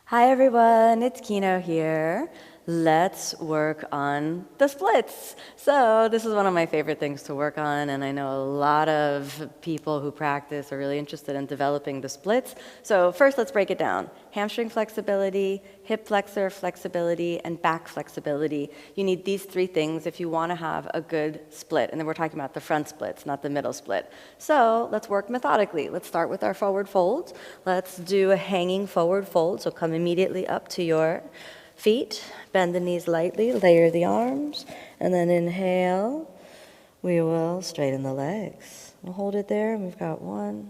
Hi everyone, it's Kino here. Let's work on the splits. So this is one of my favorite things to work on, and I know a lot of people who practice are really interested in developing the splits. So first, let's break it down. Hamstring flexibility, hip flexor flexibility, and back flexibility. You need these three things if you want to have a good split. And then we're talking about the front splits, not the middle split. So let's work methodically. Let's start with our forward folds. Let's do a hanging forward fold. So come immediately up to your feet, bend the knees lightly, layer the arms, and then inhale. We will straighten the legs. We'll hold it there, and we've got 1,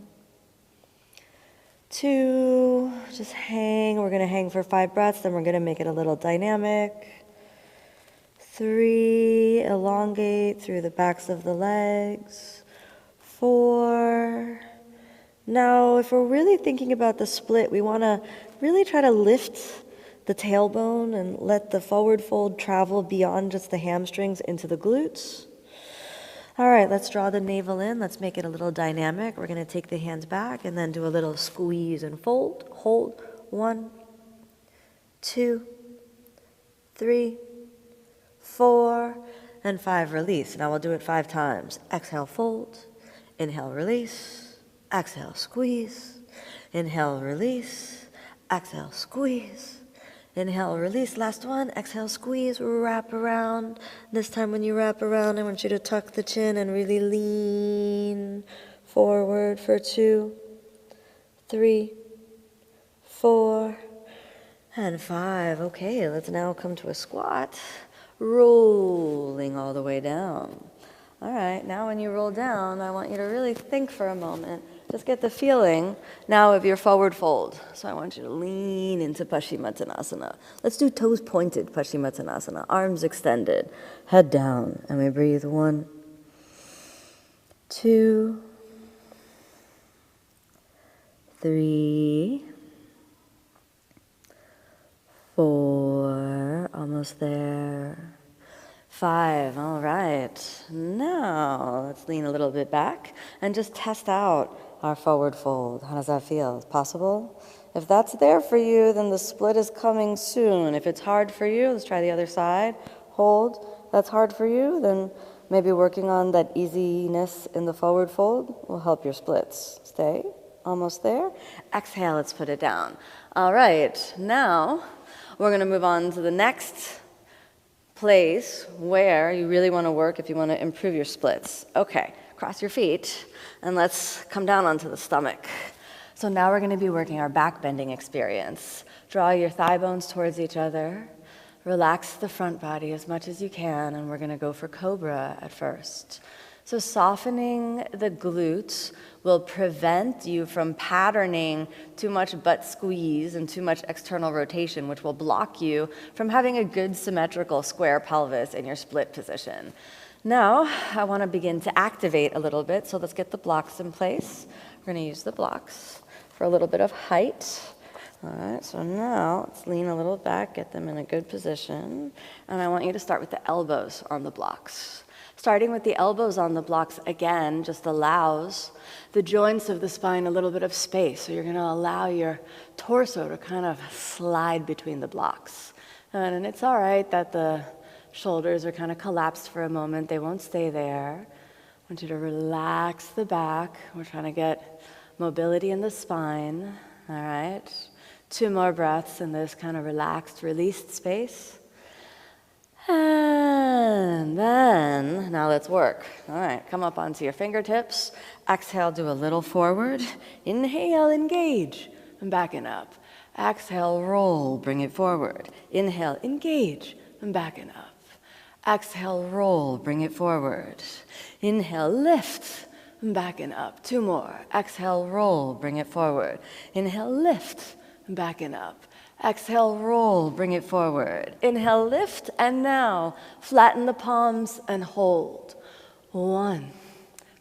2, just hang. We're gonna hang for 5 breaths, then we're gonna make it a little dynamic. 3, elongate through the backs of the legs. 4. Now, if we're really thinking about the split, we wanna really try to lift the tailbone and let the forward fold travel beyond just the hamstrings into the glutes. All right, let's draw the navel in. Let's make it a little dynamic. We're gonna take the hands back and then do a little squeeze and fold. Hold. 1, 2, 3, 4, and 5. Release. Now we'll do it 5 times. Exhale, fold. Inhale, release. Exhale, squeeze. Inhale, release. Exhale, squeeze. Inhale, release. Last one. Exhale, squeeze, wrap around. This time when you wrap around, I want you to tuck the chin and really lean forward for 2, 3, 4, and 5. Okay, let's now come to a squat, rolling all the way down. All right, now when you roll down, I want you to really think for a moment. Just get the feeling now of your forward fold. So I want you to lean into Paschimottanasana. Let's do toes pointed Paschimottanasana, arms extended, head down, and we breathe 1, 2, 3, 4, almost there. 5, all right. Now, let's lean a little bit back and just test out our forward fold. How does that feel? Possible? If that's there for you, then the split is coming soon. If it's hard for you, let's try the other side. Hold. That's hard for you, then maybe working on that easiness in the forward fold will help your splits. Stay. Almost there. Exhale, let's put it down. All right, now we're going to move on to the next place where you really want to work if you want to improve your splits. Okay, cross your feet and let's come down onto the stomach. So now we're going to be working our back bending experience. Draw your thigh bones towards each other. Relax the front body as much as you can, and we're going to go for Cobra at first. So softening the glutes will prevent you from patterning too much butt squeeze and too much external rotation, which will block you from having a good symmetrical square pelvis in your split position. Now, I want to begin to activate a little bit, so let's get the blocks in place. We're going to use the blocks for a little bit of height. All right, so now let's lean a little back, get them in a good position, and I want you to start with the elbows on the blocks. Starting with the elbows on the blocks, again, just allows the joints of the spine a little bit of space. So you're going to allow your torso to kind of slide between the blocks. And it's all right that the shoulders are kind of collapsed for a moment. They won't stay there. I want you to relax the back. We're trying to get mobility in the spine. All right. 2 more breaths in this kind of relaxed, released space. And then, now let's work. All right, come up onto your fingertips. Exhale, do a little forward. Inhale, engage, and backing up. Exhale, roll, bring it forward. Inhale, engage, and backing up. Exhale, roll, bring it forward. Inhale, lift, and backing up. 2 more. Exhale, roll, bring it forward. Inhale, lift, and backing up. Exhale, roll, bring it forward. Inhale, lift, and now flatten the palms and hold. 1.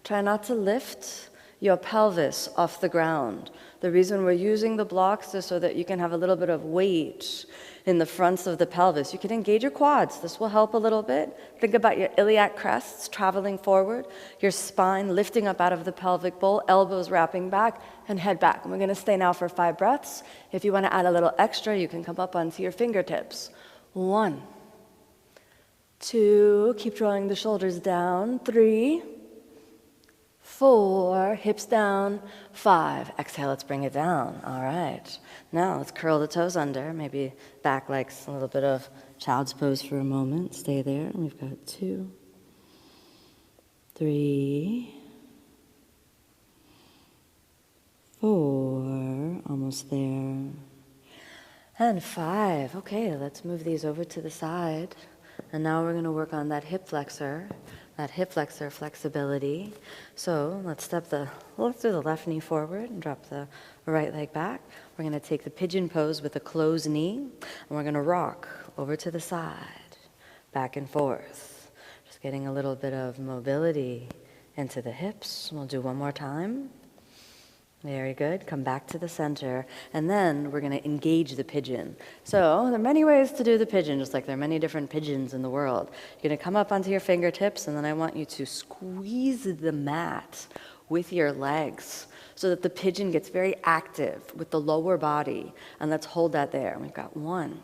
Try not to lift your pelvis off the ground. The reason we're using the blocks is so that you can have a little bit of weight in the fronts of the pelvis. You can engage your quads. This will help a little bit. Think about your iliac crests traveling forward, your spine lifting up out of the pelvic bowl, elbows wrapping back, and head back. And we're going to stay now for 5 breaths. If you want to add a little extra, you can come up onto your fingertips. 1, 2, keep drawing the shoulders down. 3, 4, hips down. 5, exhale, let's bring it down. All right. Now let's curl the toes under, maybe back like a little bit of child's pose for a moment. Stay there. We've got 2, 3, 4, almost there. And 5. Okay, let's move these over to the side. And now we're going to work on that hip flexor flexibility. So let's do the left knee forward and drop the right leg back. We're going to take the pigeon pose with a closed knee, and we're going to rock over to the side, back and forth. Just getting a little bit of mobility into the hips. We'll do one more time. Very good. Come back to the center, and then we're going to engage the pigeon. So there are many ways to do the pigeon, just like there are many different pigeons in the world. You're going to come up onto your fingertips, and then I want you to squeeze the mat with your legs so that the pigeon gets very active with the lower body. And let's hold that there. We've got 1.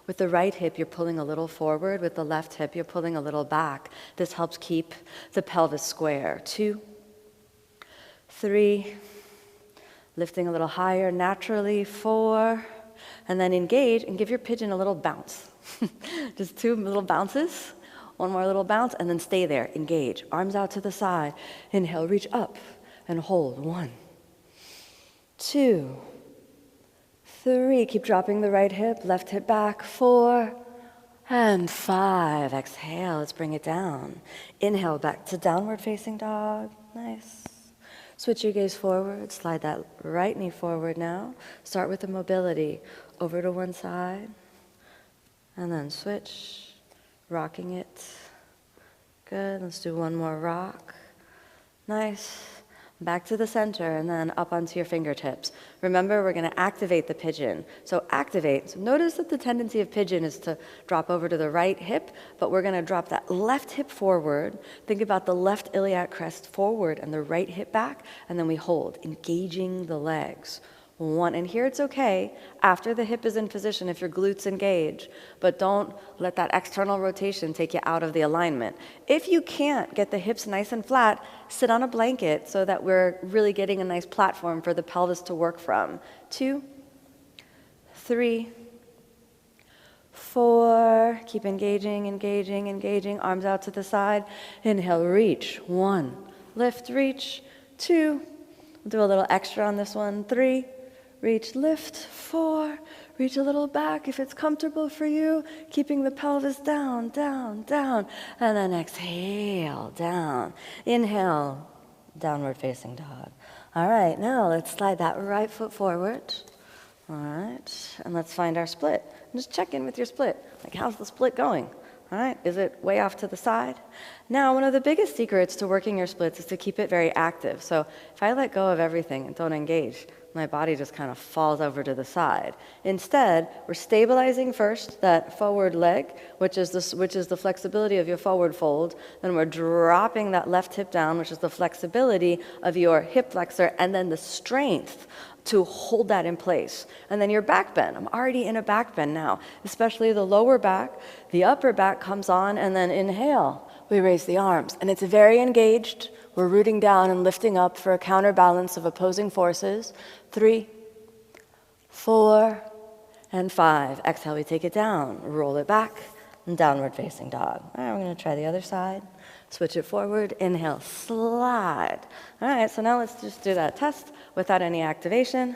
With the right hip, you're pulling a little forward. With the left hip, you're pulling a little back. This helps keep the pelvis square. 2, 3, lifting a little higher naturally. 4, and then engage and give your pigeon a little bounce. Just 2 little bounces. 1 more little bounce, and then stay there. Engage. Arms out to the side. Inhale, reach up and hold. 1, 2, 3. Keep dropping the right hip, left hip back. 4, and 5. Exhale, let's bring it down. Inhale, back to downward facing dog. Nice. Switch your gaze forward, slide that right knee forward now. Start with the mobility over to one side, and then switch, rocking it. Good, let's do 1 more rock. Nice. Back to the center, and then up onto your fingertips. Remember, we're going to activate the pigeon. So activate. So notice that the tendency of pigeon is to drop over to the right hip, but we're going to drop that left hip forward. Think about the left iliac crest forward and the right hip back, and then we hold, engaging the legs. 1, and here it's okay after the hip is in position if your glutes engage, but don't let that external rotation take you out of the alignment. If you can't get the hips nice and flat, sit on a blanket so that we're really getting a nice platform for the pelvis to work from. 2, 3, 4, keep engaging, engaging, engaging, arms out to the side. Inhale, reach. 1, lift, reach. 2, we'll do a little extra on this one. 3, reach, lift. 4, reach a little back if it's comfortable for you, keeping the pelvis down, down, down. And then exhale, down. Inhale, downward facing dog. All right, now let's slide that right foot forward. All right, and let's find our split. And just check in with your split. Like, how's the split going? All right, is it way off to the side? Now, one of the biggest secrets to working your splits is to keep it very active. So if I let go of everything and don't engage, my body just kind of falls over to the side. Instead, we're stabilizing first that forward leg, which is the flexibility of your forward fold. Then we're dropping that left hip down, which is the flexibility of your hip flexor, and then the strength to hold that in place. And then your back bend. I'm already in a back bend now, especially the lower back. The upper back comes on, and then inhale, we raise the arms. And it's very engaged. We're rooting down and lifting up for a counterbalance of opposing forces. 3, 4, and 5. Exhale, we take it down, roll it back, and downward facing dog. All right, we're going to try the other side. Switch it forward, inhale, slide. All right, so now let's just do that test without any activation.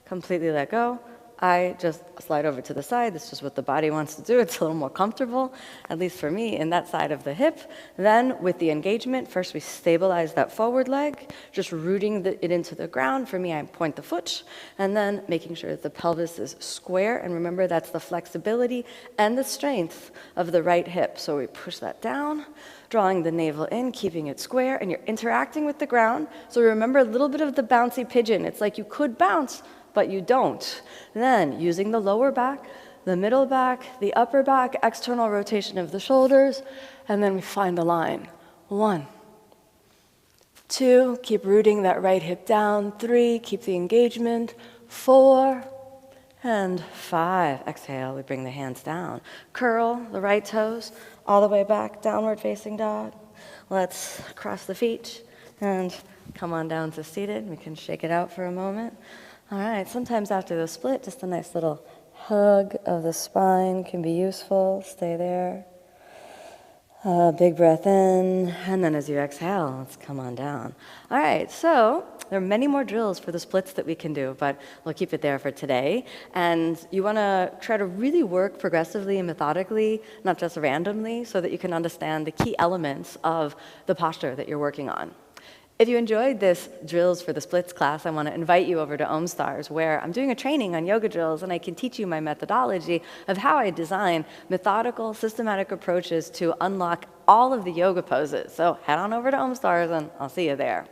Completely let go. I just slide over to the side. This is what the body wants to do. It's a little more comfortable, at least for me, in that side of the hip. Then with the engagement, first we stabilize that forward leg, just rooting it into the ground. For me, I point the foot, and then making sure that the pelvis is square. And remember, that's the flexibility and the strength of the right hip. So we push that down, drawing the navel in, keeping it square, and you're interacting with the ground. So remember a little bit of the bouncy pigeon. It's like you could bounce, but you don't. Then, using the lower back, the middle back, the upper back, external rotation of the shoulders, and then we find the line. 1, 2, keep rooting that right hip down. 3, keep the engagement. 4, and 5. Exhale, we bring the hands down. Curl the right toes all the way back, downward facing dog. Let's cross the feet and come on down to seated. We can shake it out for a moment. All right, sometimes after the split, just a nice little hug of the spine can be useful. Stay there. Big breath in, and then as you exhale, let's come on down. All right, so there are many more drills for the splits that we can do, but we'll keep it there for today. And you want to try to really work progressively and methodically, not just randomly, so that you can understand the key elements of the posture that you're working on. If you enjoyed this Drills for the Splits class, I want to invite you over to OmStars, where I'm doing a training on yoga drills, and I can teach you my methodology of how I design methodical, systematic approaches to unlock all of the yoga poses. So head on over to OmStars, and I'll see you there.